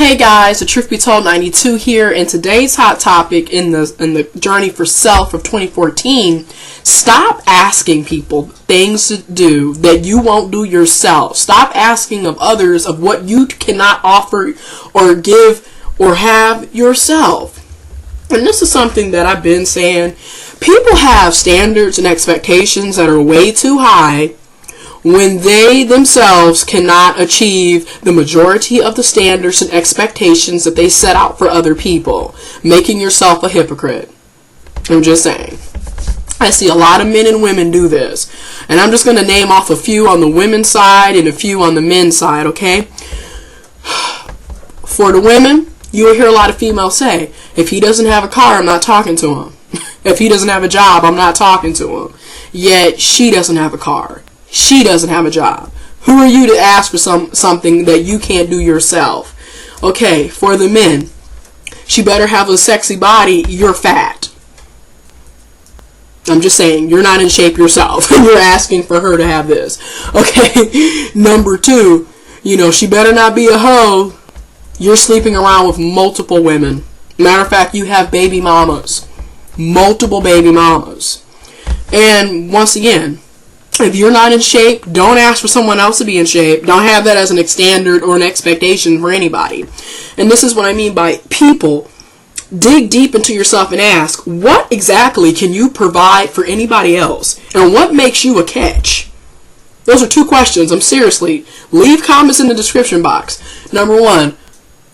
Hey guys, the Truth Be Told 92 here, and today's hot topic in the journey for self of 2014, stop asking people things to do that you won't do yourself. Stop asking of others of what you cannot offer or give or have yourself. And this is something that I've been saying. People have standards and expectations that are way too high when they themselves cannot achieve the majority of the standards and expectations that they set out for other people, making yourself a hypocrite. I'm just saying. I see a lot of men and women do this. And I'm just going to name off a few on the women's side and a few on the men's side, okay? For the women, you will hear a lot of females say, if he doesn't have a car, I'm not talking to him. If he doesn't have a job, I'm not talking to him. Yet, she doesn't have a car. She doesn't have a job. Who are you to ask for something that you can't do yourself? Okay, for the men, she better have a sexy body. You're fat. I'm just saying, you're not in shape yourself. You're asking for her to have this. Okay, number two, she better not be a hoe. You're sleeping around with multiple women. Matter of fact, you have baby mamas. Multiple baby mamas. And once again, if you're not in shape, don't ask for someone else to be in shape. Don't have that as an standard or an expectation for anybody. And this is what I mean by people. Dig deep into yourself and ask, what exactly can you provide for anybody else? And what makes you a catch? Those are two questions. Seriously. Leave comments in the description box. Number one,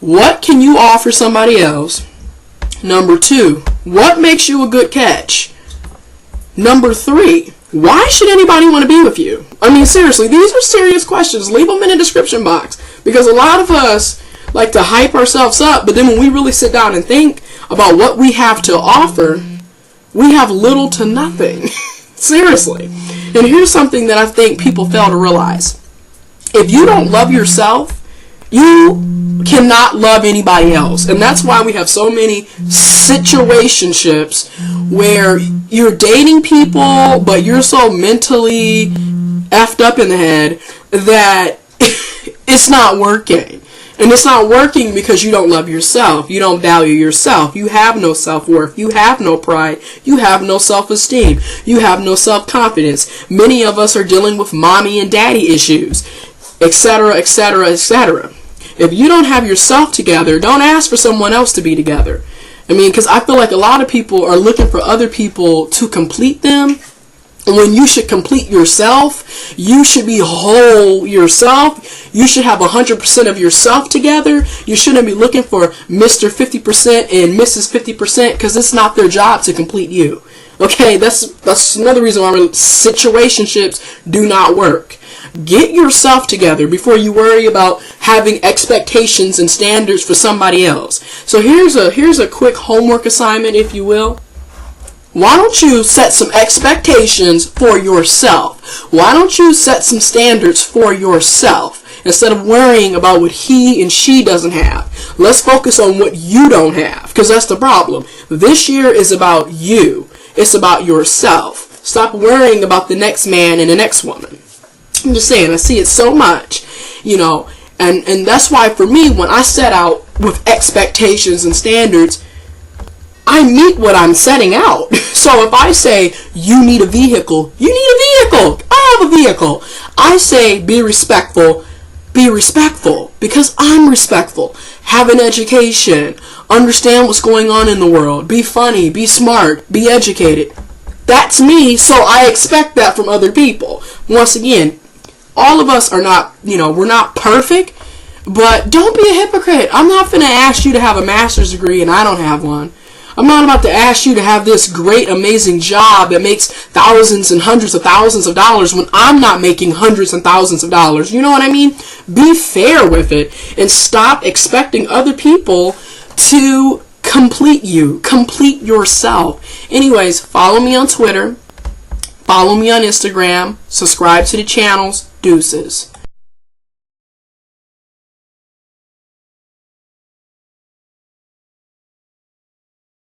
what can you offer somebody else? Number two, what makes you a good catch? Number three, why should anybody want to be with you? Seriously, these are serious questions. Leave them in the description box. Because a lot of us like to hype ourselves up, but then when we really sit down and think about what we have to offer, we have little to nothing. Seriously. And here's something that I think people fail to realize. If you don't love yourself, you cannot love anybody else. And that's why we have so many situationships where you're dating people, but you're so mentally effed up in the head that it's not working. And it's not working because you don't love yourself. You don't value yourself. You have no self-worth. You have no pride. You have no self-esteem. You have no self-confidence. Many of us are dealing with mommy and daddy issues, etc., etc., etc. If you don't have yourself together, don't ask for someone else to be together. Because I feel like a lot of people are looking for other people to complete them. When you should complete yourself, you should be whole yourself. You should have 100% of yourself together. You shouldn't be looking for Mr. 50% and Mrs. 50% because it's not their job to complete you. Okay, that's another reason why situationships do not work. Get yourself together before you worry about having expectations and standards for somebody else. So here's a quick homework assignment, if you will. Why don't you set some expectations for yourself? Why don't you set some standards for yourself instead of worrying about what he and she doesn't have? Let's focus on what you don't have, because that's the problem. This year is about you. It's about yourself. Stop worrying about the next man and the next woman. I'm just saying, I see it so much, and that's why for me, when I set out with expectations and standards, I meet what I'm setting out. So if I say, you need a vehicle, you need a vehicle. I have a vehicle. I say, be respectful, because I'm respectful. Have an education, understand what's going on in the world, be funny, be smart, be educated. That's me, so I expect that from other people. Once again, all of us are not, we're not perfect, but don't be a hypocrite. I'm not going to ask you to have a master's degree and I don't have one. I'm not about to ask you to have this great, amazing job that makes thousands and hundreds of thousands of dollars when I'm not making hundreds and thousands of dollars. You know what I mean? Be fair with it and stop expecting other people to complete you. Complete yourself. Anyways, follow me on Twitter. Follow me on Instagram. Subscribe to the channels. Deuces.